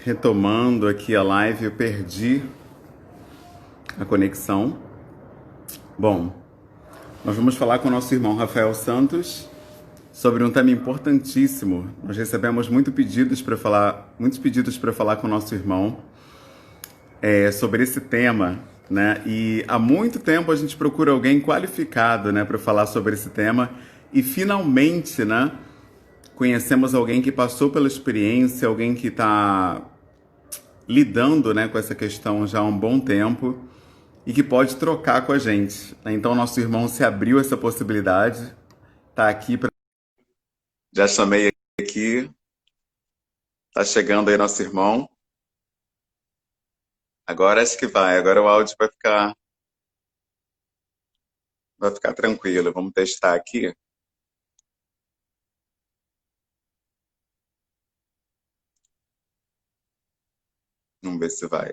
Retomando aqui a live, eu perdi a conexão. Bom, nós vamos falar com o nosso irmão Rafael Santos sobre um tema importantíssimo. Nós recebemos muitos pedidos para falar com o nosso irmão sobre esse tema, né? E há muito tempo a gente procura alguém qualificado, né, para falar sobre esse tema. E finalmente, né, conhecemos alguém que passou pela experiência, alguém que está lidando, né, com essa questão já há um bom tempo e que pode trocar com a gente. Então, nosso irmão se abriu essa possibilidade, tá aqui para. Já chamei aqui, tá chegando aí nosso irmão. Agora acho que vai, agora o áudio vai ficar tranquilo. Vamos testar aqui. Vamos ver se vai.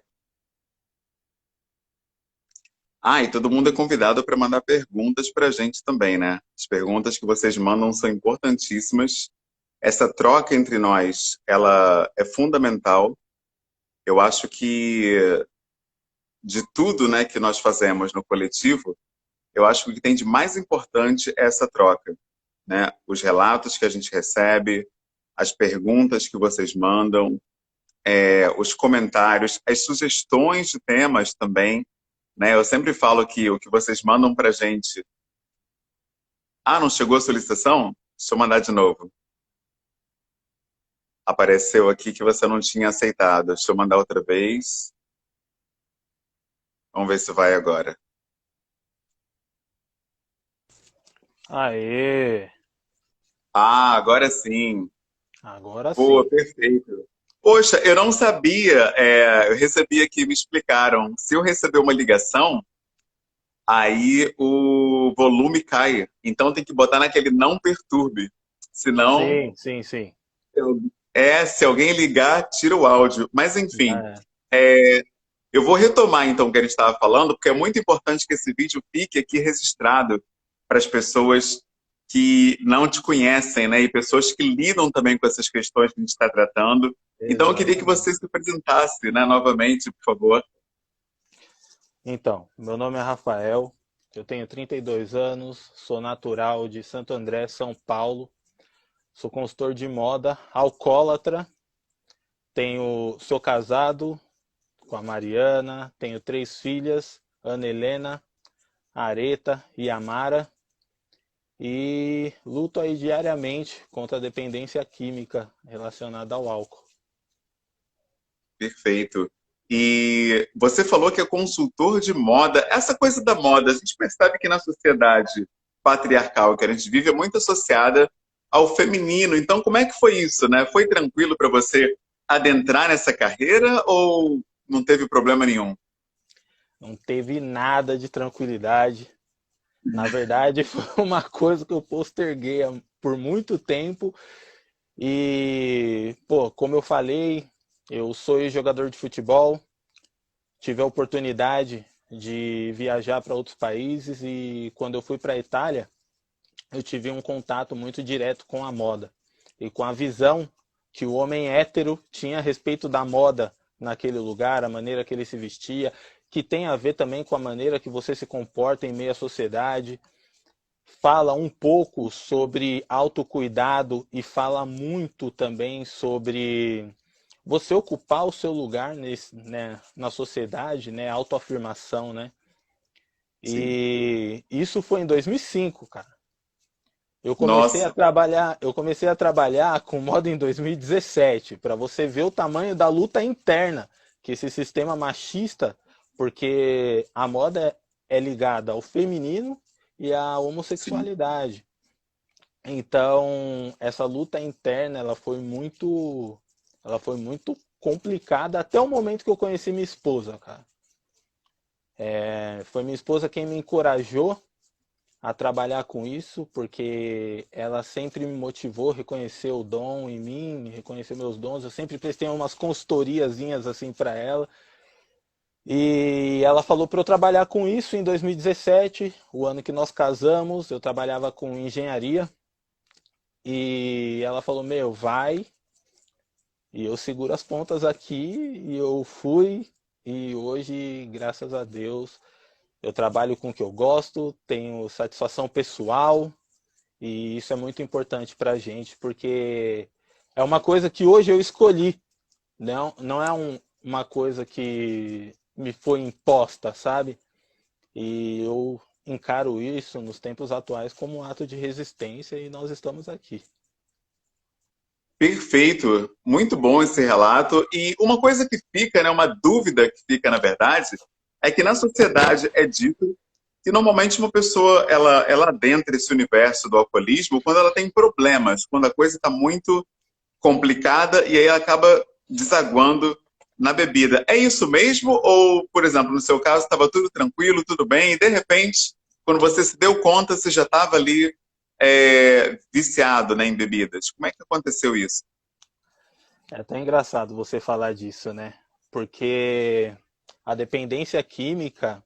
Ah, e todo mundo é convidado para mandar perguntas para a gente também, né? As perguntas que vocês mandam são importantíssimas. Essa troca entre nós, ela é fundamental. Eu acho que de tudo, né, que nós fazemos no coletivo, eu acho que o que tem de mais importante é essa troca, né? Os relatos que a gente recebe, as perguntas que vocês mandam, os comentários, as sugestões de temas também, né? Eu sempre falo que o que vocês mandam pra gente... Ah, não chegou a solicitação? Deixa eu mandar de novo. Apareceu aqui que você não tinha aceitado. Deixa eu mandar outra vez. Vamos ver se vai agora. Aê! Ah, agora sim. Agora Pô, sim. perfeito. Poxa, eu não sabia, eu recebi aqui, me explicaram. Se eu receber uma ligação, aí o volume cai. Então tem que botar naquele não perturbe. Senão, Sim, sim, sim. se alguém ligar, tira o áudio. Mas Já enfim, é. eu vou retomar então o que a gente estava falando, porque é muito importante que esse vídeo fique aqui registrado para as pessoas que não te conhecem, né? E pessoas que lidam também com essas questões que a gente está tratando. Então eu queria que você Exatamente. se apresentasse, né, novamente, por favor. Então, meu nome é Rafael, eu tenho 32 anos, sou natural de Santo André, São Paulo, sou consultor de moda, alcoólatra, sou casado com a Mariana, tenho 3 filhas, Ana Helena, Areta e Amara, e luto aí diariamente contra a dependência química relacionada ao álcool. Perfeito. E você falou que é consultor de moda. Essa coisa da moda, a gente percebe que na sociedade patriarcal que a gente vive é muito associada ao feminino. Então, como é que foi isso, né? Foi tranquilo para você adentrar nessa carreira ou não teve problema nenhum? Não teve nada de tranquilidade. Na verdade, foi uma coisa que eu posterguei por muito tempo. E, pô, como eu falei, eu sou jogador de futebol, tive a oportunidade de viajar para outros países e quando eu fui para a Itália, eu tive um contato muito direto com a moda e com a visão que o homem hétero tinha a respeito da moda naquele lugar, a maneira que ele se vestia, que tem a ver também com a maneira que você se comporta em meio à sociedade. Fala um pouco sobre autocuidado e fala muito também sobre você ocupar o seu lugar na sociedade, né, autoafirmação, né? Sim. E isso foi em 2005, cara. Nossa, Eu comecei a trabalhar com moda em 2017, para você ver o tamanho da luta interna que esse sistema machista, porque a moda é ligada ao feminino e à sim. homossexualidade. Então, essa luta interna, ela foi muito complicada até o momento que eu conheci minha esposa, cara. Foi minha esposa quem me encorajou a trabalhar com isso, porque ela sempre me motivou, reconheceu o dom em mim, reconheceu meus dons. Eu sempre prestei umas consultoriazinhas assim para ela. E ela falou para eu trabalhar com isso em 2017, o ano que nós casamos. Eu trabalhava com engenharia e ela falou: Meu, vai. E eu seguro as pontas aqui e eu fui e hoje, graças a Deus, eu trabalho com o que eu gosto, tenho satisfação pessoal e isso é muito importante para a gente porque é uma coisa que hoje eu escolhi, não é uma coisa que me foi imposta, sabe? E eu encaro isso nos tempos atuais como um ato de resistência e nós estamos aqui. Perfeito, muito bom esse relato. E uma coisa que fica, né, uma dúvida que fica, na verdade, é que na sociedade é dito que normalmente uma pessoa ela adentra esse universo do alcoolismo quando ela tem problemas, quando a coisa está muito complicada e aí ela acaba desaguando na bebida. É isso mesmo? Ou, por exemplo, no seu caso, estava tudo tranquilo, tudo bem, e de repente, quando você se deu conta, você já estava ali viciado, né, em bebidas? Como é que aconteceu isso? É até engraçado você falar disso, né? Porque a dependência química,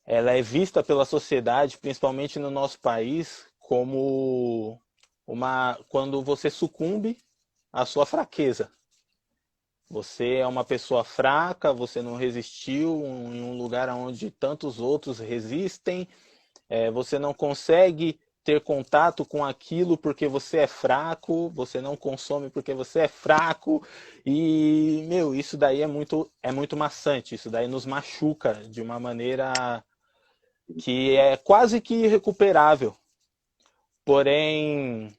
ela é vista pela sociedade, principalmente no nosso país, como quando você sucumbe à sua fraqueza. Você é uma pessoa fraca, você não resistiu em um lugar onde tantos outros resistem, você não consegue ter contato com aquilo porque você é fraco, você não consome porque você é fraco e, meu, isso daí é muito maçante, isso daí nos machuca de uma maneira que é quase que irrecuperável. Porém,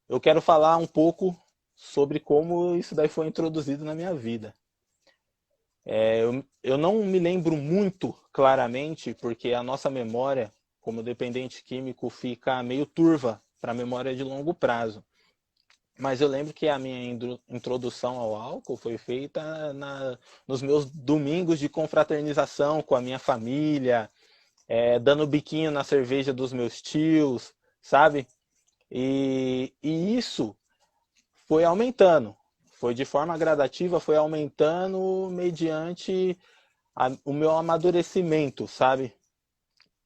eu quero falar um pouco sobre como isso daí foi introduzido na minha vida. Eu não me lembro muito claramente, porque a nossa memória, como dependente químico, fica meio turva para a memória de longo prazo. Mas eu lembro que a minha introdução ao álcool foi feita nos meus domingos de confraternização com a minha família, dando biquinho na cerveja dos meus tios, sabe? E isso foi aumentando. Foi de forma gradativa, foi aumentando mediante o meu amadurecimento, sabe?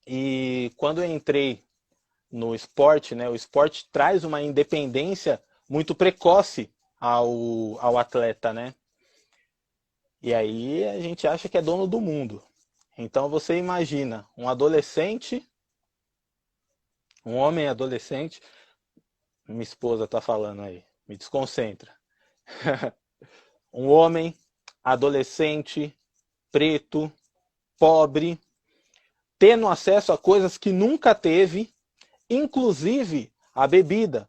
E quando eu entrei no esporte, né, o esporte traz uma independência muito precoce ao atleta, né? E aí a gente acha que é dono do mundo. Então você imagina um adolescente, um homem adolescente, minha esposa está falando aí, me desconcentra. Um homem adolescente, preto, pobre, tendo acesso a coisas que nunca teve, inclusive a bebida,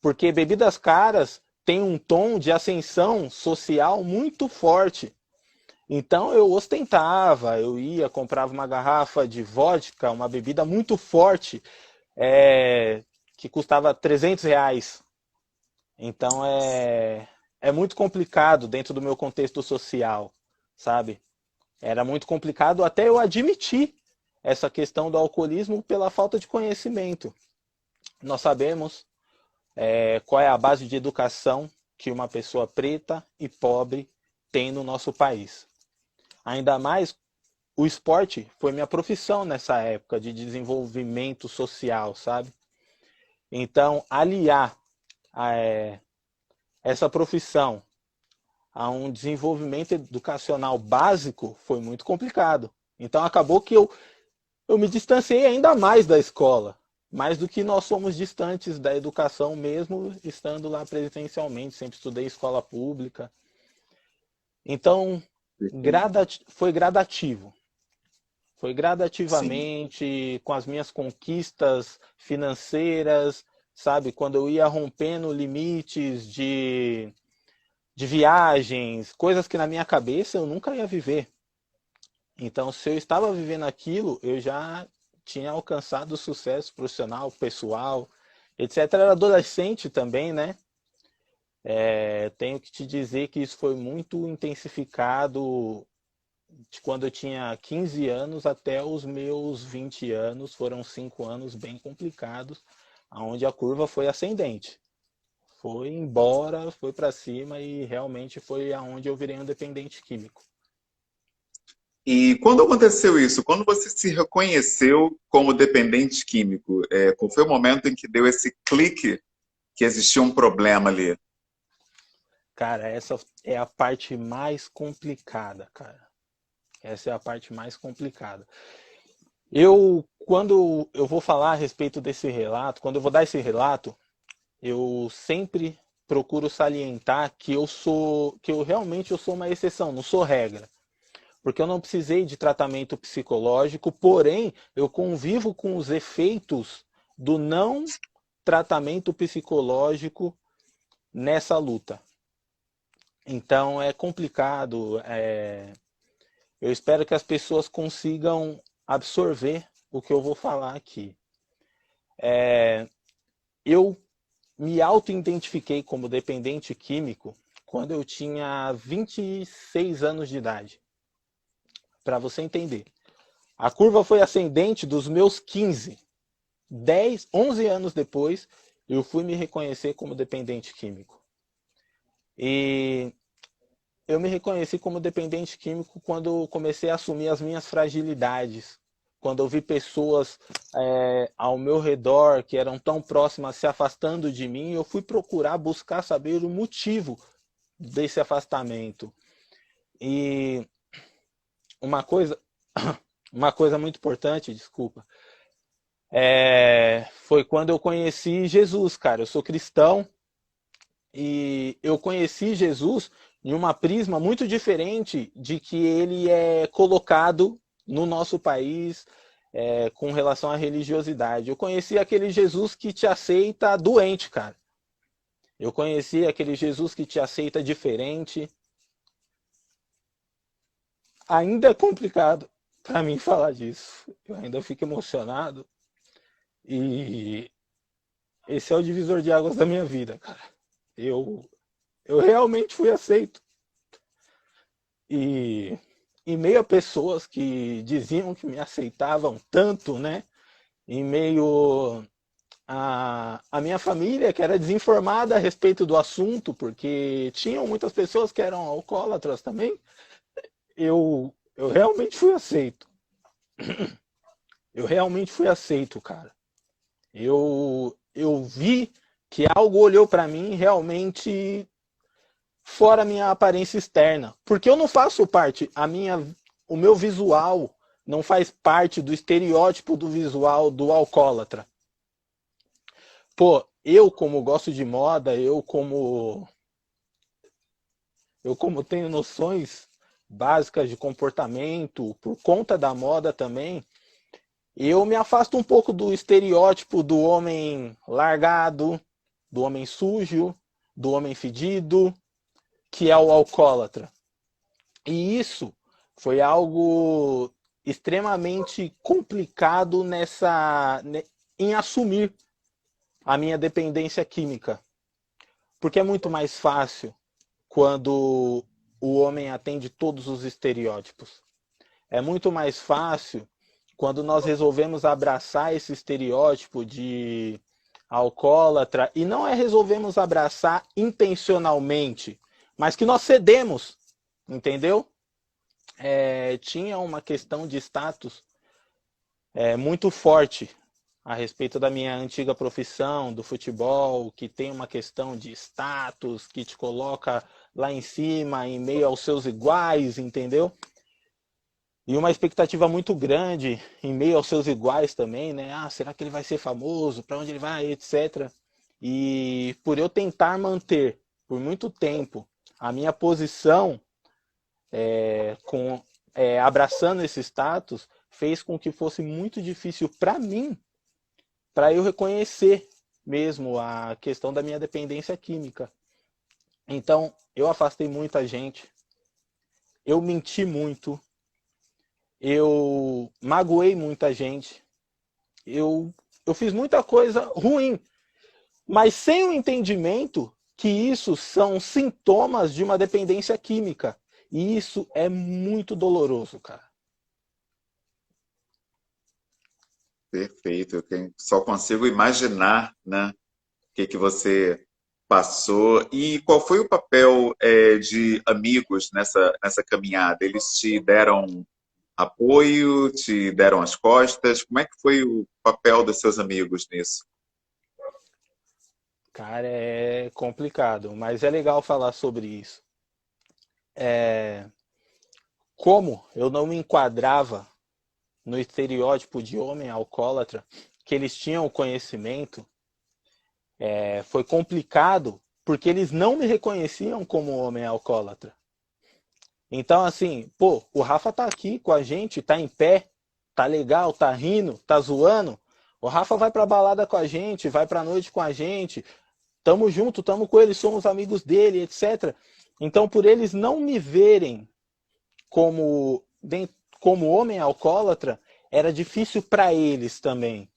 porque bebidas caras têm um tom de ascensão social muito forte. Então eu ostentava, eu ia, comprava uma garrafa de vodka, uma bebida muito forte, que custava R$ 300. Então é muito complicado dentro do meu contexto social, sabe? Era muito complicado até eu admitir essa questão do alcoolismo pela falta de conhecimento. Nós sabemos qual é a base de educação que uma pessoa preta e pobre tem no nosso país. Ainda mais, o esporte foi minha profissão nessa época de desenvolvimento social, sabe? Então, aliar essa profissão a um desenvolvimento educacional básico foi muito complicado. Então, acabou que eu me distanciei ainda mais da escola, mais do que nós somos distantes da educação mesmo estando lá presencialmente, sempre estudei escola pública. Então, foi gradativo. Foi Sim. gradativamente, com as minhas conquistas financeiras, sabe? Quando eu ia rompendo limites de viagens, coisas que na minha cabeça eu nunca ia viver. Então, se eu estava vivendo aquilo, eu já tinha alcançado sucesso profissional, pessoal, etc. Era adolescente também, né? Tenho que te dizer que isso foi muito intensificado de quando eu tinha 15 anos até os meus 20 anos. Foram 5 anos bem complicados, onde a curva foi ascendente. Foi embora, foi para cima e realmente foi aonde eu virei um dependente químico. E quando aconteceu isso? Quando você se reconheceu como dependente químico? Qual foi o momento em que deu esse clique que existia um problema ali? Cara, essa é a parte mais complicada, cara. Essa é a parte mais complicada. Quando eu vou falar a respeito desse relato, quando eu vou dar esse relato, eu sempre procuro salientar que eu realmente eu sou uma exceção, não sou regra. Porque eu não precisei de tratamento psicológico, porém eu convivo com os efeitos do não tratamento psicológico nessa luta. Então é complicado. Eu espero que as pessoas consigam absorver o que eu vou falar aqui. Eu me auto-identifiquei como dependente químico quando eu tinha 26 anos de idade. Para você entender. A curva foi ascendente dos meus 15. 10, 11 anos depois, eu fui me reconhecer como dependente químico. E eu me reconheci como dependente químico quando comecei a assumir as minhas fragilidades. Quando eu vi pessoas ao meu redor que eram tão próximas se afastando de mim, eu fui procurar buscar saber o motivo desse afastamento. E uma coisa muito importante, desculpa, foi quando eu conheci Jesus, cara. Eu sou cristão e eu conheci Jesus em uma prisma muito diferente de que ele é colocado no nosso país com relação à religiosidade. Eu conheci aquele Jesus que te aceita doente, cara. Eu conheci aquele Jesus que te aceita diferente. Ainda é complicado para mim falar disso. Eu ainda fico emocionado. E esse é o divisor de águas da minha vida, cara. Eu realmente fui aceito. E em meio a pessoas que diziam que me aceitavam tanto, né? Em meio a minha família, que era desinformada a respeito do assunto, porque tinham muitas pessoas que eram alcoólatras também, eu realmente fui aceito. Eu realmente fui aceito, cara. Eu vi que algo olhou para mim realmente fora a minha aparência externa. Porque eu não faço parte, o meu visual não faz parte do estereótipo do visual do alcoólatra. Pô, eu como gosto de moda, eu como tenho noções básicas de comportamento, por conta da moda também, eu me afasto um pouco do estereótipo do homem largado, do homem sujo, do homem fedido, que é o alcoólatra. E isso foi algo extremamente complicado em assumir a minha dependência química. Porque é muito mais fácil quando o homem atende todos os estereótipos. É muito mais fácil quando nós resolvemos abraçar esse estereótipo de alcoólatra, e não resolvemos abraçar intencionalmente, mas que nós cedemos, entendeu? Tinha uma questão de status muito forte a respeito da minha antiga profissão, do futebol, que tem uma questão de status, que te coloca lá em cima, em meio aos seus iguais, entendeu? E uma expectativa muito grande em meio aos seus iguais também, né? Ah, será que ele vai ser famoso? Para onde ele vai? Etc. E por eu tentar manter por muito tempo a minha posição abraçando esse status, fez com que fosse muito difícil para mim, para eu reconhecer mesmo a questão da minha dependência química. Então, eu afastei muita gente, eu menti muito, eu magoei muita gente, eu fiz muita coisa ruim, mas sem o entendimento que isso são sintomas de uma dependência química. E isso é muito doloroso, cara. Perfeito. Eu só consigo imaginar, né, o que você passou e qual foi o papel de amigos nessa caminhada. Eles te deram apoio, te deram as costas? Como é que foi o papel dos seus amigos nisso? Cara, é complicado, mas é legal falar sobre isso. Como eu não me enquadrava no estereótipo de homem alcoólatra, que eles tinham o conhecimento, foi complicado porque eles não me reconheciam como homem alcoólatra. Então, assim, pô, o Rafa tá aqui com a gente, tá em pé, tá legal, tá rindo, tá zoando. O Rafa vai pra balada com a gente, vai pra noite com a gente, tamo junto, tamo com ele, somos amigos dele, etc. Então, por eles não me verem como, como homem alcoólatra, era difícil para eles também.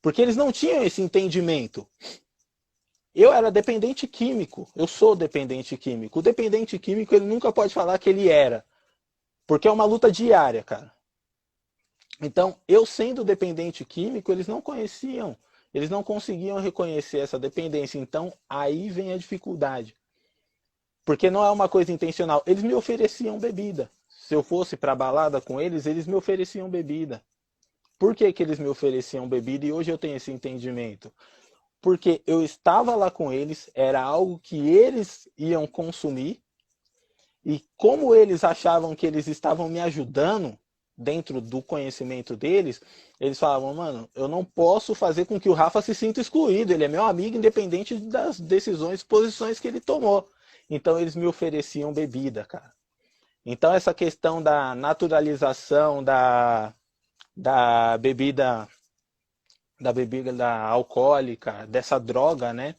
Porque eles não tinham esse entendimento. Eu era dependente químico, eu sou dependente químico. O dependente químico, ele nunca pode falar que ele era, porque é uma luta diária, cara. Então, eu sendo dependente químico, eles não conheciam, eles não conseguiam reconhecer essa dependência. Então, aí vem a dificuldade. Porque não é uma coisa intencional. Eles me ofereciam bebida. Se eu fosse para balada com eles, eles me ofereciam bebida. Por que, que eles me ofereciam bebida? E hoje eu tenho esse entendimento. Porque eu estava lá com eles, era algo que eles iam consumir, e como eles achavam que eles estavam me ajudando dentro do conhecimento deles, eles falavam, mano, eu não posso fazer com que o Rafa se sinta excluído, ele é meu amigo independente das decisões e posições que ele tomou. Então eles me ofereciam bebida, cara. Então essa questão da naturalização da bebida alcoólica, dessa droga, né?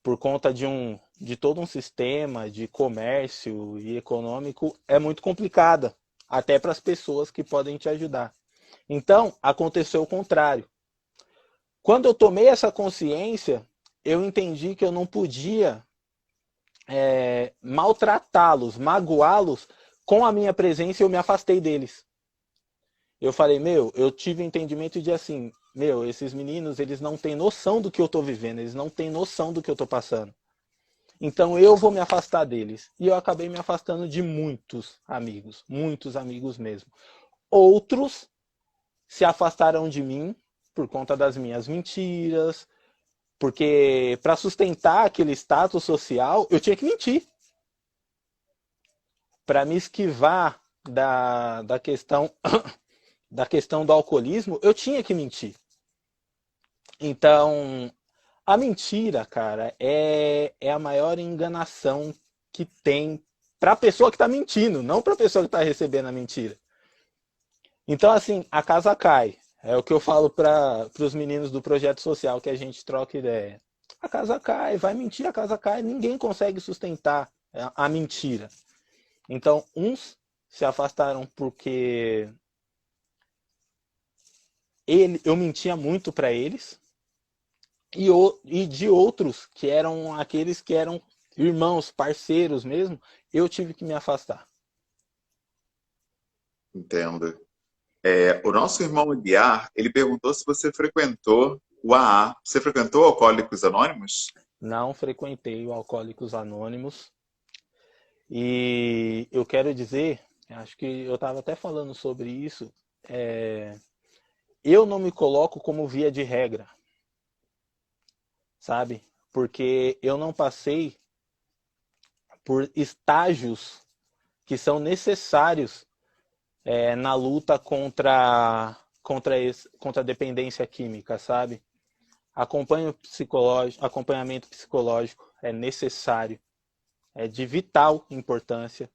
Por conta de todo um sistema de comércio e econômico, é muito complicada, até para as pessoas que podem te ajudar. Então, aconteceu o contrário. Quando eu tomei essa consciência, eu entendi que eu não podia maltratá-los, magoá-los com a minha presença, e eu me afastei deles. Eu falei, eu tive entendimento de assim, esses meninos, eles não têm noção do que eu estou vivendo, eles não têm noção do que eu estou passando. Então eu vou me afastar deles. E eu acabei me afastando de muitos amigos mesmo. Outros se afastaram de mim por conta das minhas mentiras, porque para sustentar aquele status social, eu tinha que mentir. Para me esquivar da questão do alcoolismo, eu tinha que mentir. Então, a mentira, cara, é a maior enganação que tem para a pessoa que está mentindo, não para a pessoa que está recebendo a mentira. Então, assim, a casa cai. É o que eu falo para os meninos do projeto social que a gente troca ideia. A casa cai, vai mentir, a casa cai, ninguém consegue sustentar a mentira. Então, uns se afastaram porque eu mentia muito para eles, e de outros que eram aqueles que eram irmãos, parceiros mesmo, eu tive que me afastar. Entendo. O nosso irmão Aguiar, ele perguntou se você frequentou o AA. Você frequentou Alcoólicos Anônimos? Não frequentei o Alcoólicos Anônimos. E eu quero dizer, acho que eu estava até falando sobre isso, eu não me coloco como via de regra, sabe? Porque eu não passei por estágios que são necessários na luta contra a dependência química, sabe? Acompanhamento psicológico é necessário, é de vital importância.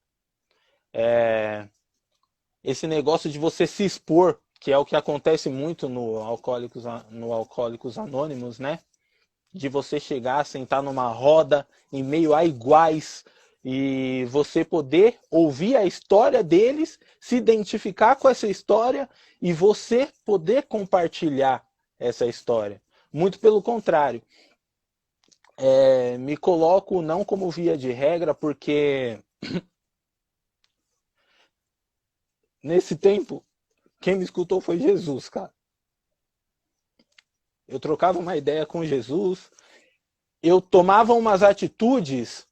Esse negócio de você se expor, que é o que acontece muito no Alcoólicos Anônimos, né? De você chegar, sentar numa roda em meio a iguais e você poder ouvir a história deles, se identificar com essa história e você poder compartilhar essa história. Muito pelo contrário. Me coloco não como via de regra, porque nesse tempo, quem me escutou foi Jesus, cara. Eu trocava uma ideia com Jesus, eu tomava umas atitudes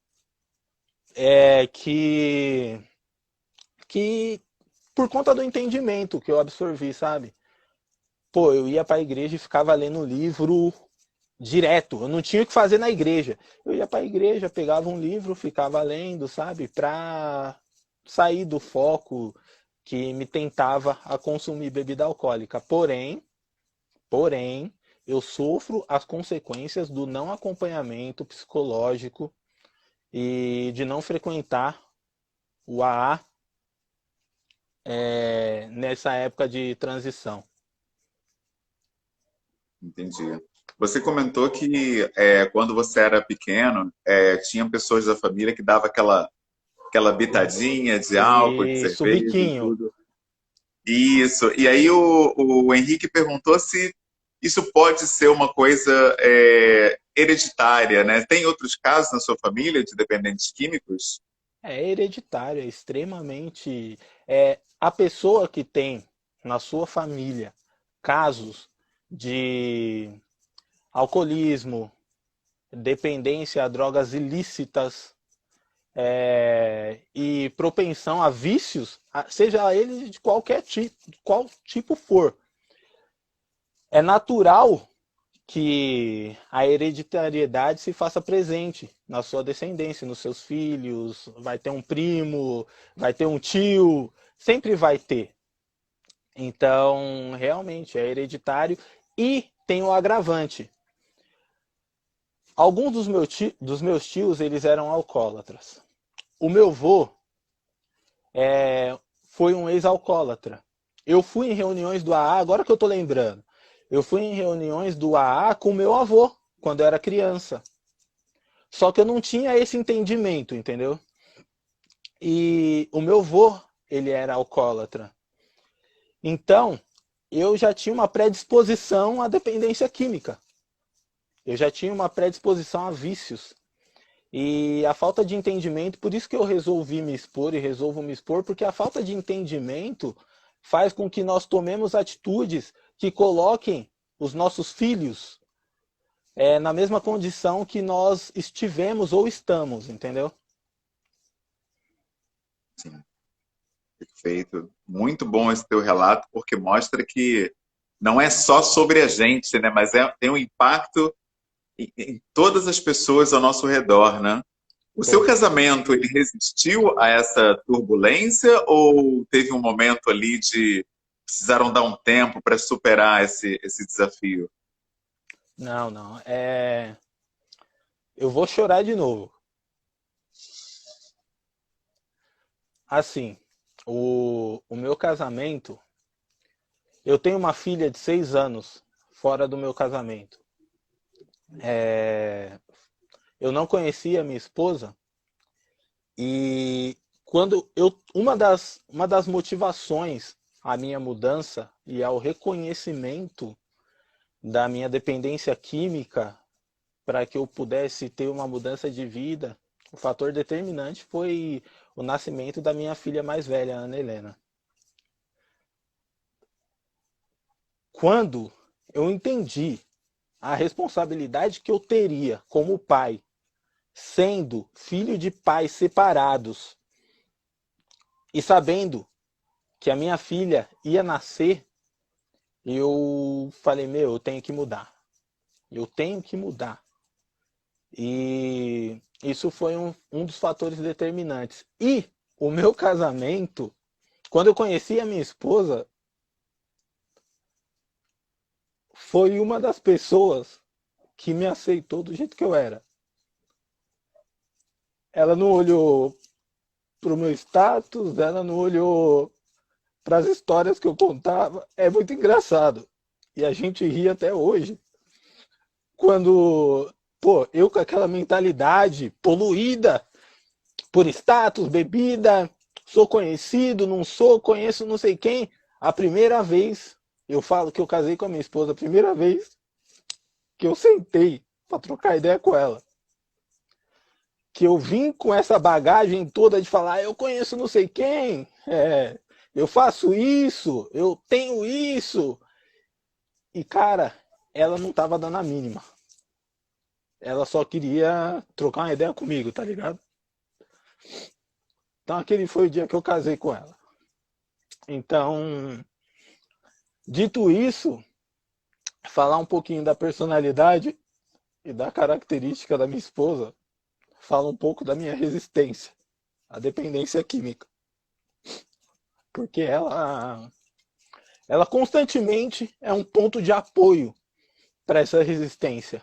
que por conta do entendimento que eu absorvi, sabe? Pô, eu ia pra igreja e ficava lendo livro direto. Eu não tinha o que fazer na igreja. Eu ia para a igreja, pegava um livro, ficava lendo, sabe? Para sair do foco que me tentava a consumir bebida alcoólica. Porém, eu sofro as consequências do não acompanhamento psicológico e de não frequentar o AA nessa época de transição. Entendi. Você comentou que quando você era pequeno, tinha pessoas da família que davam aquela bitadinha de álcool, de Isso, cerveja e biquinho. tudo. Isso. E aí o Henrique perguntou se isso pode ser uma coisa hereditária, né? Tem outros casos na sua família de dependentes químicos? É hereditário, é extremamente. A pessoa que tem na sua família casos de alcoolismo, dependência a drogas ilícitas, e propensão a vícios, seja ele de qualquer tipo, qual tipo for. É natural que a hereditariedade se faça presente na sua descendência, nos seus filhos, vai ter um primo, vai ter um tio, sempre vai ter. Então, realmente, é hereditário e tem o agravante. Alguns dos meus tios, eles eram alcoólatras. O meu avô foi um ex-alcoólatra. Eu fui em reuniões do AA, agora que eu tô lembrando, eu fui em reuniões do AA com meu avô, quando eu era criança. Só que eu não tinha esse entendimento, entendeu? E o meu avô, ele era alcoólatra. Então, eu já tinha uma predisposição à dependência química. Eu já tinha uma predisposição a vícios. E a falta de entendimento, por isso que eu resolvi me expor e resolvo me expor, porque a falta de entendimento faz com que nós tomemos atitudes que coloquem os nossos filhos na mesma condição que nós estivemos ou estamos, entendeu? Sim, perfeito. Muito bom esse teu relato, porque mostra que não é só sobre a gente, né? Mas tem um impacto em todas as pessoas ao nosso redor, né? O seu Pô, casamento, ele resistiu a essa turbulência ou teve um momento ali de precisaram dar um tempo para superar esse desafio? não, não. Eu vou chorar de novo. Assim, o meu casamento, eu tenho uma filha de 6 anos fora do meu casamento. Eu não conhecia minha esposa e uma das motivações à minha mudança e ao reconhecimento da minha dependência química para que eu pudesse ter uma mudança de vida, o fator determinante foi o nascimento da minha filha mais velha, Ana Helena. Quando eu entendi a responsabilidade que eu teria como pai, sendo filho de pais separados e sabendo que a minha filha ia nascer, eu falei, meu, eu tenho que mudar. Eu tenho que mudar. E isso foi um dos fatores determinantes. E o meu casamento, quando eu conheci a minha esposa, foi uma das pessoas que me aceitou do jeito que eu era. Ela não olhou pro meu status, ela não olhou para as histórias que eu contava. É muito engraçado. E a gente ri até hoje. Quando, pô, eu com aquela mentalidade poluída por status, bebida, sou conhecido, não sou, conheço não sei quem. A primeira vez, eu falo que eu casei com a minha esposa, a primeira vez que eu sentei para trocar ideia com ela, que eu vim com essa bagagem toda de falar, eu conheço não sei quem, eu faço isso, eu tenho isso. E cara, ela não tava dando a mínima. Ela só queria trocar uma ideia comigo, tá ligado? Então aquele foi o dia que eu casei com ela. Então, dito isso, falar um pouquinho da personalidade. e da característica da minha esposa fala um pouco da minha resistência à dependência química. Porque ela constantemente é um ponto de apoio para essa resistência.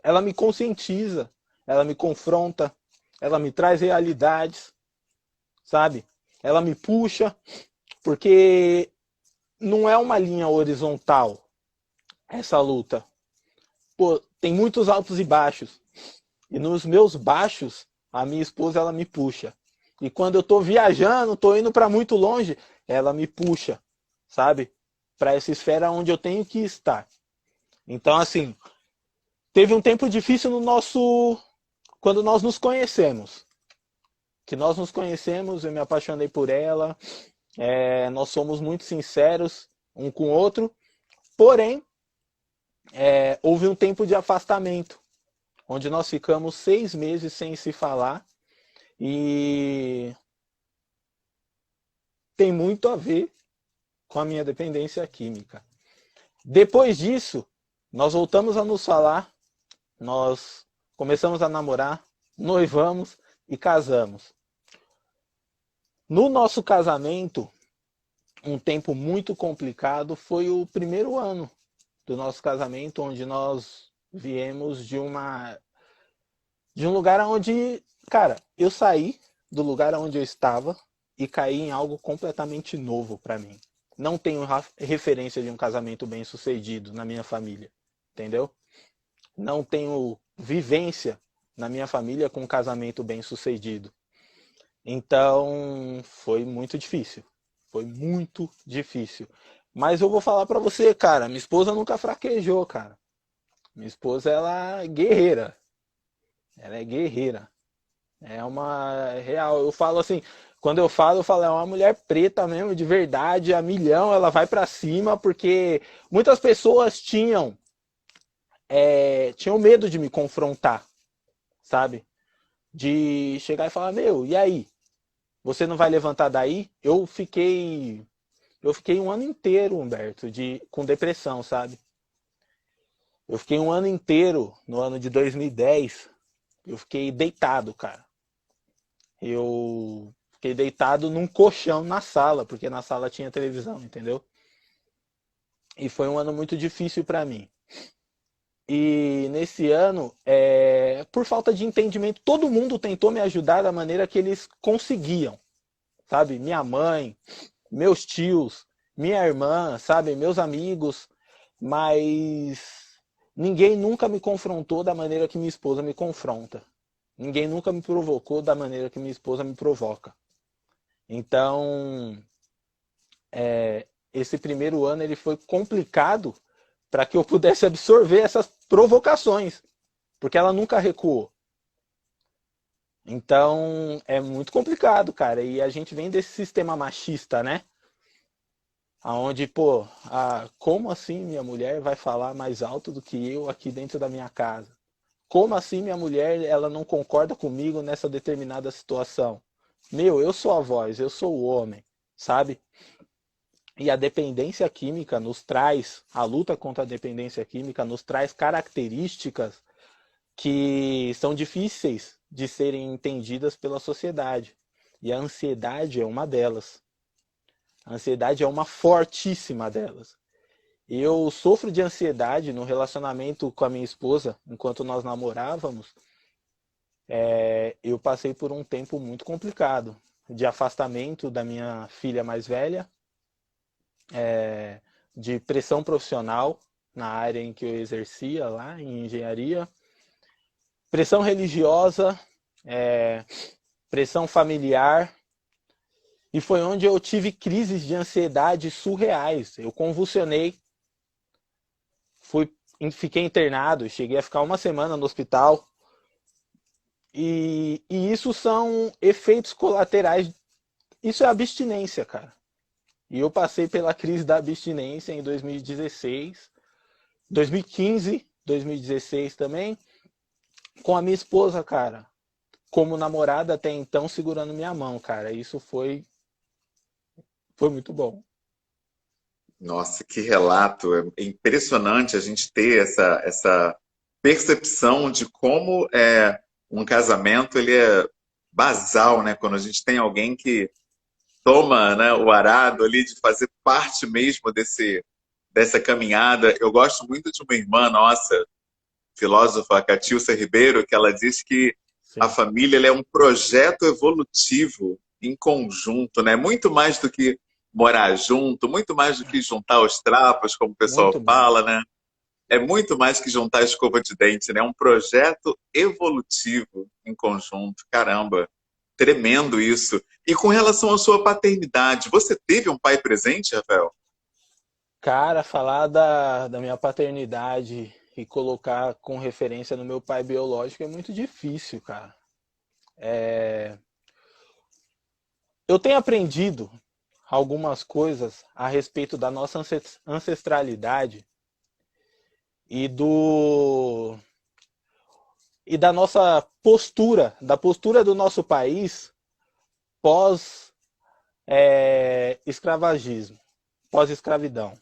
Ela me conscientiza, ela me confronta, ela me traz realidades, sabe? Ela me puxa, porque não é uma linha horizontal essa luta. Pô, tem muitos altos e baixos. E nos meus baixos, a minha esposa ela me puxa. E quando eu tô viajando, tô indo para muito longe, ela me puxa, sabe? Para essa esfera onde eu tenho que estar. Então, assim, teve um tempo difícil no nosso quando nós nos conhecemos. Que nós nos conhecemos, eu me apaixonei por ela, nós somos muito sinceros um com o outro, porém, houve um tempo de afastamento, onde nós ficamos 6 meses sem se falar, e tem muito a ver com a minha dependência química. Depois disso, nós voltamos a nos falar, nós começamos a namorar, noivamos e casamos. No nosso casamento, um tempo muito complicado foi o primeiro ano do nosso casamento, onde nós viemos de um lugar onde, cara, eu saí do lugar onde eu estava e caí em algo completamente novo para mim. Não tenho referência de um casamento bem-sucedido na minha família, entendeu? Não tenho vivência na minha família com um casamento bem-sucedido. Então, foi muito difícil. Foi muito difícil. Mas eu vou falar pra você, cara, minha esposa nunca fraquejou, cara. Minha esposa, ela é guerreira. Ela é guerreira. É uma real. Eu falo assim, quando eu falo, é uma mulher preta mesmo, de verdade, a milhão, ela vai pra cima, porque muitas pessoas tinham medo de me confrontar, sabe? De chegar e falar, meu, e aí? Você não vai levantar daí? Eu fiquei um ano inteiro, Humberto, com depressão, sabe? Eu fiquei um ano inteiro, no ano de 2010, eu fiquei deitado, cara. Eu fiquei deitado num colchão na sala, porque na sala tinha televisão, entendeu? E foi um ano muito difícil pra mim. E nesse ano, por falta de entendimento, todo mundo tentou me ajudar da maneira que eles conseguiam, sabe? Minha mãe, meus tios, minha irmã, sabe? Meus amigos, mas ninguém nunca me confrontou da maneira que minha esposa me confronta. Ninguém nunca me provocou da maneira que minha esposa me provoca. Então, esse primeiro ano ele foi complicado para que eu pudesse absorver essas provocações, porque ela nunca recuou. Então, é muito complicado, cara. E a gente vem desse sistema machista, né? Aonde, pô, como assim minha mulher vai falar mais alto do que eu aqui dentro da minha casa? Como assim minha mulher, ela não concorda comigo nessa determinada situação? Meu, eu sou a voz, eu sou o homem, sabe? E a dependência química nos traz, a luta contra a dependência química nos traz características que são difíceis de serem entendidas pela sociedade. E a ansiedade é uma delas. A ansiedade é uma fortíssima delas. Eu sofro de ansiedade no relacionamento com a minha esposa, enquanto nós namorávamos. Eu passei por um tempo muito complicado, de afastamento da minha filha mais velha, de pressão profissional na área em que eu exercia lá, em engenharia, pressão religiosa, pressão familiar, e foi onde eu tive crises de ansiedade surreais. Eu convulsionei, fiquei internado, cheguei a ficar uma semana no hospital. E isso são efeitos colaterais. Isso é abstinência, cara. E eu passei pela crise da abstinência em 2016, 2015, 2016 também, com a minha esposa, cara. Como namorada até então, segurando minha mão, cara. Isso foi muito bom. Nossa, que relato! É impressionante a gente ter percepção de como um casamento ele é basal, né? Quando a gente tem alguém que toma, né, o arado ali de fazer parte mesmo dessa caminhada. Eu gosto muito de uma irmã nossa, filósofa, a Catilcia Ribeiro, que ela diz que a Sim, família ela é um projeto evolutivo em conjunto, né? Muito mais do que morar junto, muito mais do que juntar os trapos, como o pessoal muito fala, mais. né? É muito mais que juntar a escova de dente, né? É um projeto evolutivo em conjunto. Caramba, tremendo isso. E com relação à sua paternidade, você teve um pai presente, Rafael? Cara, falar da minha paternidade e colocar com referência no meu pai biológico é muito difícil, cara. Eu tenho aprendido algumas coisas a respeito da nossa ancestralidade e do e da nossa postura, da postura do nosso país pós escravagismo, pós escravidão,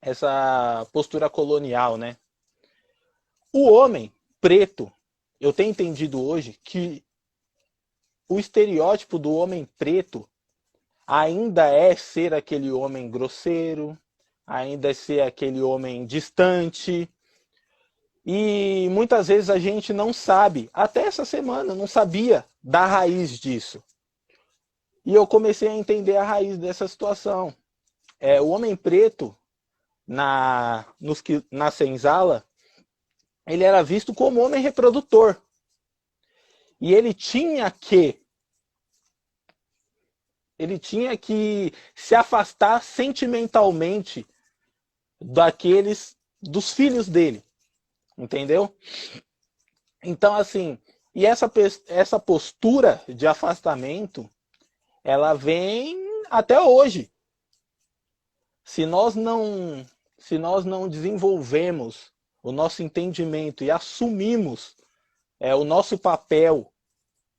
essa postura colonial, né? O homem preto, eu tenho entendido hoje que o estereótipo do homem preto ainda é ser aquele homem grosseiro, ainda é ser aquele homem distante. E muitas vezes a gente não sabe, até essa semana, não sabia da raiz disso. E eu comecei a entender a raiz dessa situação. O homem preto, na senzala, ele era visto como homem reprodutor. E ele tinha que se afastar sentimentalmente dos filhos dele, entendeu? Então, assim, e essa postura de afastamento, ela vem até hoje. Se nós não, se nós não desenvolvemos o nosso entendimento e assumimos o nosso papel,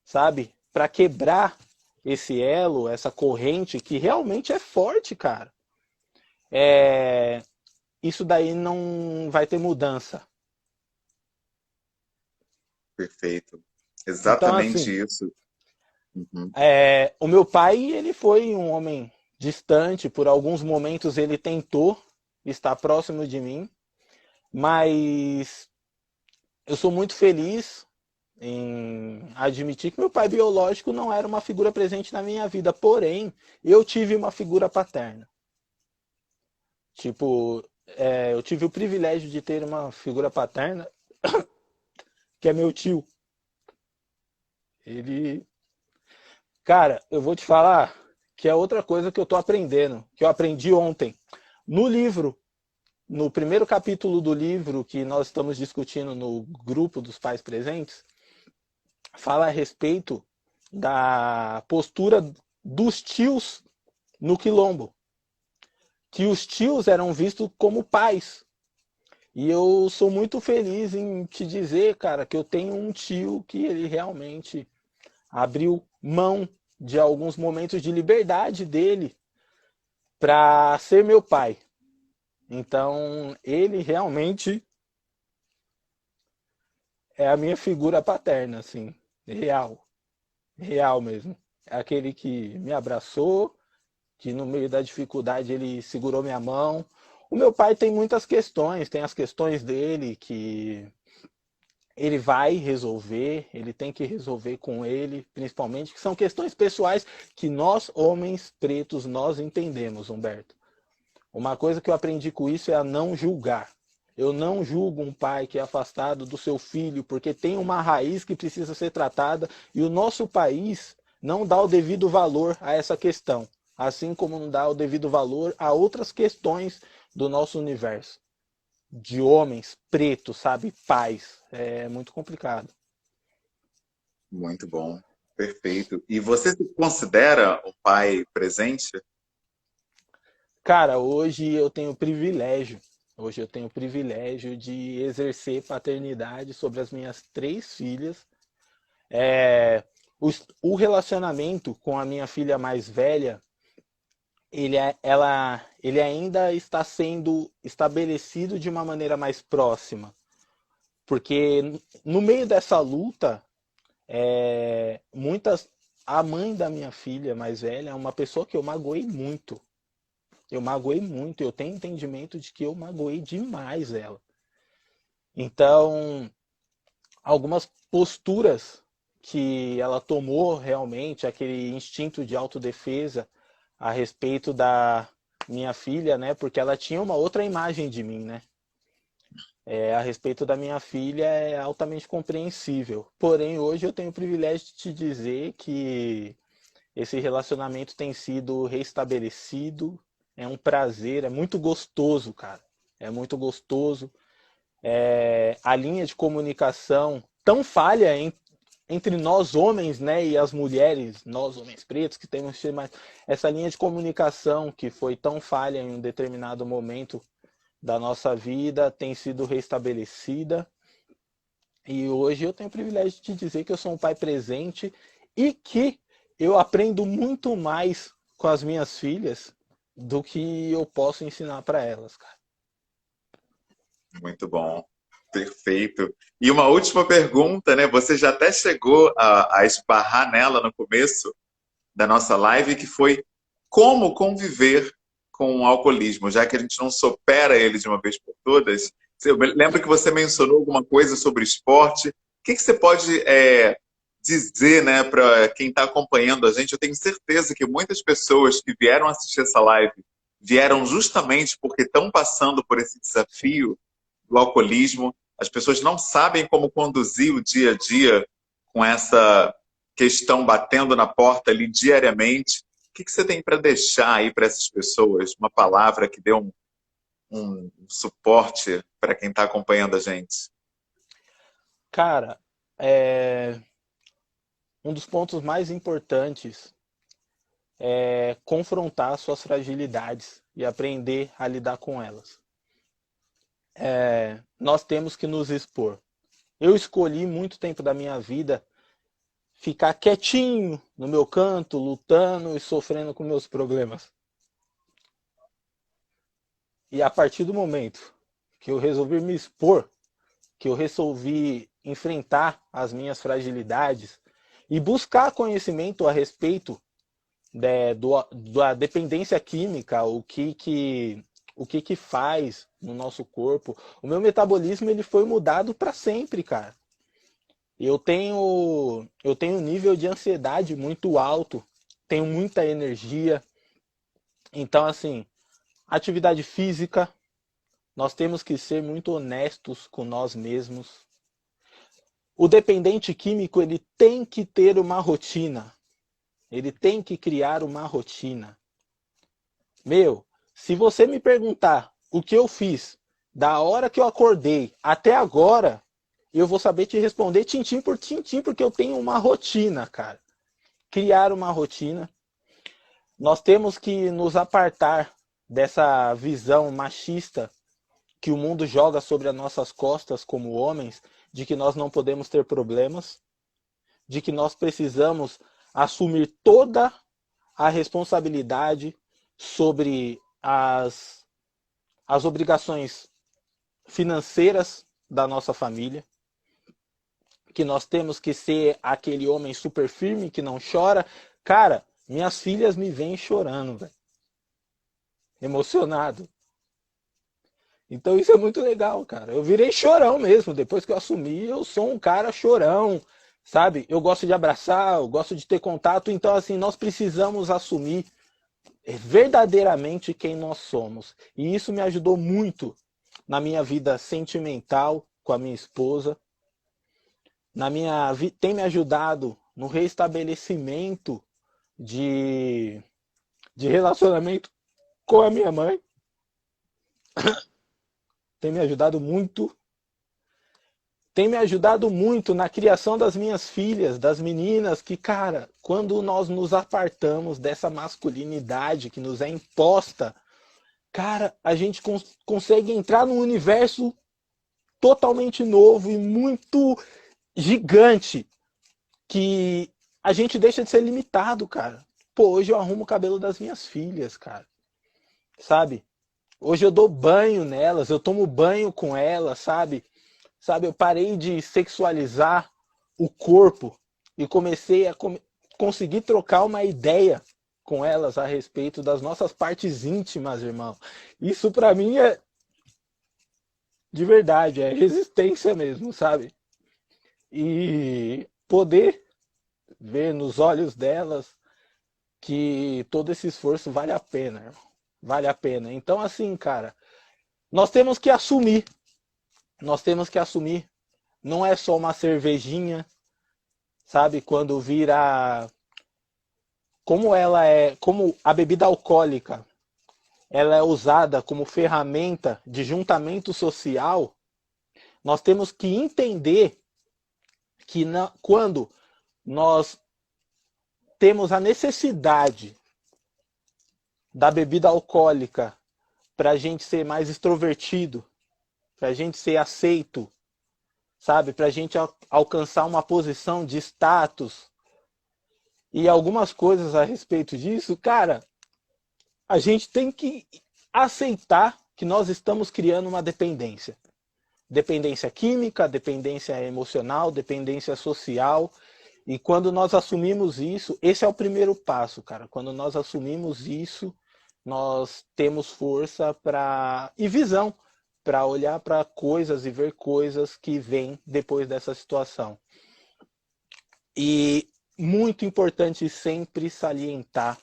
sabe, para quebrar esse elo, essa corrente que realmente é forte, cara. É, isso daí não vai ter mudança. Perfeito. Então, Exatamente assim, isso. Uhum. o meu pai, ele foi um homem distante, por alguns momentos ele tentou estar próximo de mim, mas eu sou muito feliz em admitir que meu pai biológico não era uma figura presente na minha vida, porém, eu tive uma figura paterna. Tipo, eu tive o privilégio de ter uma figura paterna, que é meu tio. Ele, cara, eu vou te falar que é outra coisa que eu tô aprendendo, que eu aprendi ontem. No livro, no primeiro capítulo do livro que nós estamos discutindo no grupo dos pais presentes, fala a respeito da postura dos tios no quilombo, que os tios eram vistos como pais. E eu sou muito feliz em te dizer, cara, que eu tenho um tio que ele realmente abriu mão de alguns momentos de liberdade dele para ser meu pai. Então, ele realmente é a minha figura paterna, assim, real, real mesmo. É aquele que me abraçou, que no meio da dificuldade ele segurou minha mão. O meu pai tem muitas questões, tem as questões dele que ele vai resolver, ele tem que resolver com ele, principalmente, que são questões pessoais que nós, homens pretos, nós entendemos, Humberto. Uma coisa que eu aprendi com isso é a não julgar. Eu não julgo um pai que é afastado do seu filho, porque tem uma raiz que precisa ser tratada e o nosso país não dá o devido valor a essa questão, assim como não dá o devido valor a outras questões do nosso universo. De homens pretos, sabe? Pais. É muito complicado. Muito bom. Perfeito. E você se considera um pai presente? Cara, hoje eu tenho o privilégio. Hoje eu tenho o privilégio de exercer paternidade sobre as minhas três filhas. É, o relacionamento com a minha filha mais velha, ele ainda está sendo estabelecido de uma maneira mais próxima. Porque no meio dessa luta, a mãe da minha filha mais velha é uma pessoa que eu magoei muito. Eu magoei muito, eu tenho entendimento de que eu magoei demais ela. Então, algumas posturas que ela tomou realmente, aquele instinto de autodefesa a respeito da minha filha, né? Porque ela tinha uma outra imagem de mim, né? A respeito da minha filha é altamente compreensível. Porém, hoje eu tenho o privilégio de te dizer que esse relacionamento tem sido restabelecido. É um prazer, é muito gostoso, cara. É muito gostoso. A linha de comunicação tão falha entre nós homens, né, e as mulheres, nós homens pretos, que temos que ser mais... Essa linha de comunicação que foi tão falha em um determinado momento da nossa vida tem sido restabelecida. E hoje eu tenho o privilégio de dizer que eu sou um pai presente e que eu aprendo muito mais com as minhas filhas do que eu posso ensinar para elas, cara. Muito bom. Perfeito. E uma última pergunta, né? Você já até chegou a esbarrar nela no começo da nossa live, que foi como conviver com o alcoolismo, já que a gente não supera ele de uma vez por todas. Eu lembro que você mencionou alguma coisa sobre esporte. O que você pode dizer, né, para quem está acompanhando a gente? Eu tenho certeza que muitas pessoas que vieram assistir essa live vieram justamente porque estão passando por esse desafio do alcoolismo. As pessoas não sabem como conduzir o dia a dia com essa questão batendo na porta ali diariamente. O que você tem para deixar aí para essas pessoas? Uma palavra que dê um suporte para quem está acompanhando a gente. Cara, um dos pontos mais importantes é confrontar suas fragilidades e aprender a lidar com elas. Nós temos que nos expor. Eu escolhi muito tempo da minha vida ficar quietinho no meu canto, lutando e sofrendo com meus problemas. E a partir do momento que eu resolvi me expor, que eu resolvi enfrentar as minhas fragilidades e buscar conhecimento a respeito da dependência química, o que faz no nosso corpo, o meu metabolismo ele foi mudado para sempre, cara. Eu tenho um nível de ansiedade muito alto, tenho muita energia. Então, assim, atividade física, nós temos que ser muito honestos com nós mesmos. O dependente químico, ele tem que ter uma rotina. Ele tem que criar uma rotina. Se você me perguntar o que eu fiz da hora que eu acordei até agora, eu vou saber te responder tintim por tintim, porque eu tenho uma rotina, cara. Criar uma rotina. Nós temos que nos apartar dessa visão machista que o mundo joga sobre as nossas costas como homens, de que nós não podemos ter problemas, de que nós precisamos assumir toda a responsabilidade sobre as obrigações financeiras da nossa família, que nós temos que ser aquele homem super firme que não chora. Cara, minhas filhas me veem chorando, velho. Emocionado. Então isso é muito legal, cara. Eu virei chorão mesmo. Depois que eu assumi, eu sou um cara chorão, sabe? Eu gosto de abraçar, eu gosto de ter contato. Então, assim, nós precisamos assumir verdadeiramente quem nós somos. E isso me ajudou muito na minha vida sentimental com a minha esposa. Tem me ajudado no restabelecimento de relacionamento com a minha mãe. Tem me ajudado muito. Tem me ajudado muito na criação das minhas filhas, das meninas, que, cara, quando nós nos apartamos dessa masculinidade que nos é imposta, cara, a gente consegue entrar num universo totalmente novo e muito gigante, que a gente deixa de ser limitado, cara. Pô, hoje eu arrumo o cabelo das minhas filhas, cara. Sabe? Hoje eu dou banho nelas, eu tomo banho com elas, sabe? sabe? Eu parei de sexualizar o corpo e comecei a conseguir trocar uma ideia com elas a respeito das nossas partes íntimas, irmão. Isso pra mim é de verdade, é resistência mesmo, sabe? E poder ver nos olhos delas que todo esse esforço vale a pena, irmão. Vale a pena. Então, assim, cara, nós temos que assumir. Nós temos que assumir. Não é só uma cervejinha, sabe? Quando vira. Como a bebida alcoólica, ela é usada como ferramenta de juntamento social, nós temos que entender que quando nós temos a necessidade da bebida alcoólica para a gente ser mais extrovertido, para a gente ser aceito, sabe? Para a gente alcançar uma posição de status e algumas coisas a respeito disso, cara, a gente tem que aceitar que nós estamos criando uma dependência. Dependência química, dependência emocional, dependência social. E quando nós assumimos isso, esse é o primeiro passo, cara. Quando nós assumimos isso, nós temos força e visão para olhar para coisas e ver coisas que vêm depois dessa situação. E muito importante sempre salientar,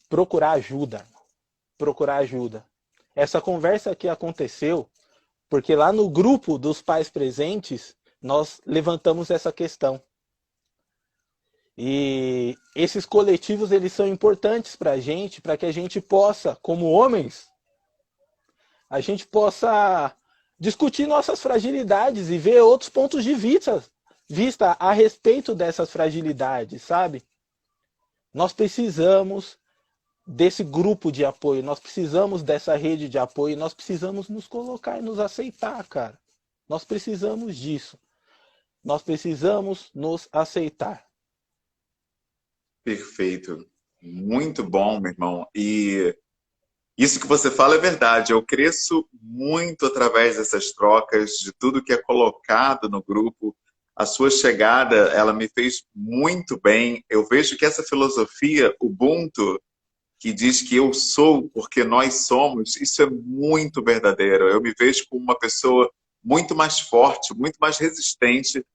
procurar ajuda. Procurar ajuda. Essa conversa aqui aconteceu porque lá no grupo dos pais presentes, nós levantamos essa questão. E esses coletivos, eles são importantes para a gente, para que a gente possa, como homens, a gente possa discutir nossas fragilidades e ver outros pontos de vista a respeito dessas fragilidades, sabe? Nós precisamos desse grupo de apoio, nós precisamos dessa rede de apoio, nós precisamos nos colocar e nos aceitar, cara. Nós precisamos disso. Nós precisamos nos aceitar. Perfeito. Muito bom, meu irmão. E isso que você fala é verdade. Eu cresço muito através dessas trocas, de tudo que é colocado no grupo. A sua chegada, ela me fez muito bem. Eu vejo que essa filosofia, Ubuntu, que diz que eu sou porque nós somos, isso é muito verdadeiro. Eu me vejo como uma pessoa muito mais forte, muito mais resistente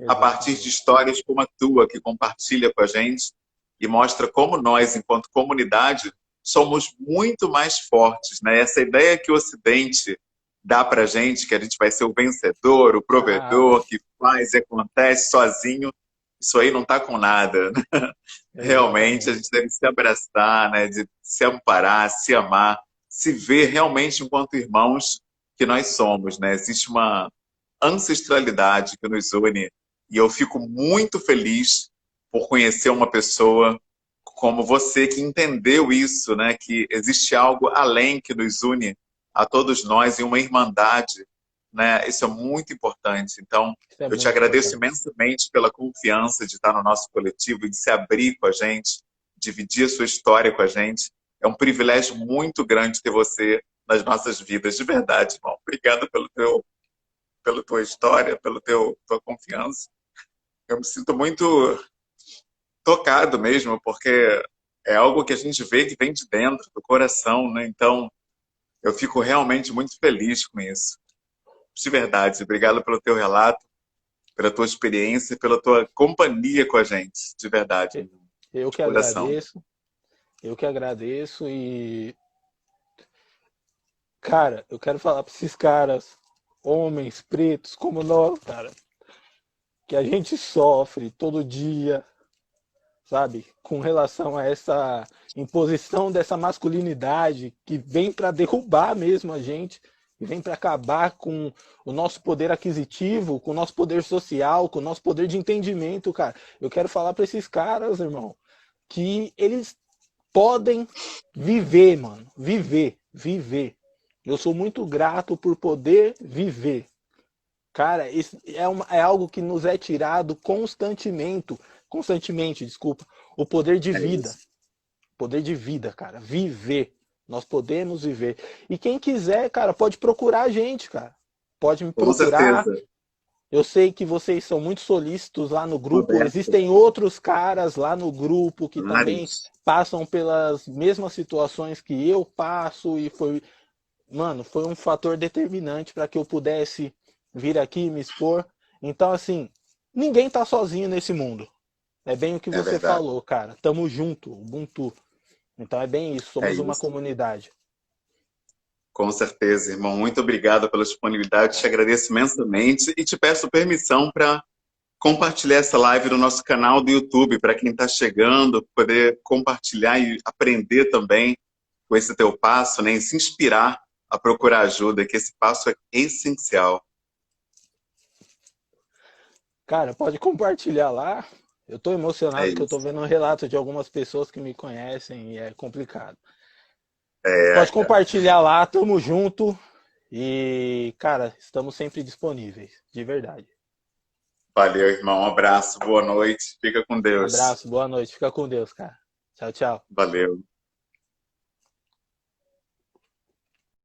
a partir de histórias como a tua, que compartilha com a gente e mostra como nós, enquanto comunidade, somos muito mais fortes, né? Essa ideia que o Ocidente dá pra gente, que a gente vai ser o vencedor, o provedor, que faz e acontece sozinho, isso aí não tá com nada. Realmente, a gente deve se abraçar, né? De se amparar, se amar, se ver realmente enquanto irmãos que nós somos, né? Existe uma ancestralidade que nos une e eu fico muito feliz por conhecer uma pessoa como você que entendeu isso, né? Que existe algo além que nos une a todos nós em uma irmandade, né? Isso é muito importante. Então, eu te agradeço imensamente pela confiança de estar no nosso coletivo e de se abrir com a gente, dividir a sua história com a gente. É um privilégio muito grande ter você nas nossas vidas, de verdade, irmão. Obrigado pela tua história, pela tua confiança. Eu me sinto muito tocado mesmo, porque é algo que a gente vê que vem de dentro, do coração, né? Então, eu fico realmente muito feliz com isso. De verdade, obrigado pelo teu relato, pela tua experiência, pela tua companhia com a gente, de verdade. Eu que agradeço. Eu que agradeço e... Cara, eu quero falar para esses caras, homens pretos como nós, cara, que a gente sofre todo dia, sabe? Com relação a essa imposição dessa masculinidade que vem para derrubar mesmo a gente, que vem para acabar com o nosso poder aquisitivo, com o nosso poder social, com o nosso poder de entendimento, cara. Eu quero falar para esses caras, irmão, que eles podem viver, mano. Viver. Eu sou muito grato por poder viver. Cara, isso é algo que nos é tirado constantemente, desculpa, o poder de vida. Poder de vida, cara. Viver. Nós podemos viver. E quem quiser, cara, pode procurar a gente, cara. pode me Com procurar. certeza. Eu sei que vocês são muito solícitos lá no grupo. Roberto, Existem outros caras lá no grupo que também vários. passam pelas mesmas situações que eu passo e foi um fator determinante para que eu pudesse vir aqui e me expor. Então, assim, ninguém tá sozinho nesse mundo. É bem o que É você verdade. falou, cara. Tamo junto, Ubuntu. Então é bem isso, É somos uma isso. comunidade. Com certeza, irmão. Muito obrigado pela disponibilidade. Te agradeço imensamente e te peço permissão para compartilhar essa live no nosso canal do YouTube, para quem está chegando, poder compartilhar e aprender também com esse teu passo, né? E se inspirar a procurar ajuda, que esse passo é essencial. Cara, pode compartilhar lá. Eu tô É emocionado que eu tô isso. vendo um relato de algumas pessoas que me conhecem e é complicado. É, Pode cara. compartilhar lá, tamo junto. E, cara, estamos sempre disponíveis, de verdade. Valeu, irmão. Um abraço, boa noite. Fica com Deus. Abraço, boa noite, fica com Deus, cara. Tchau, tchau. Valeu.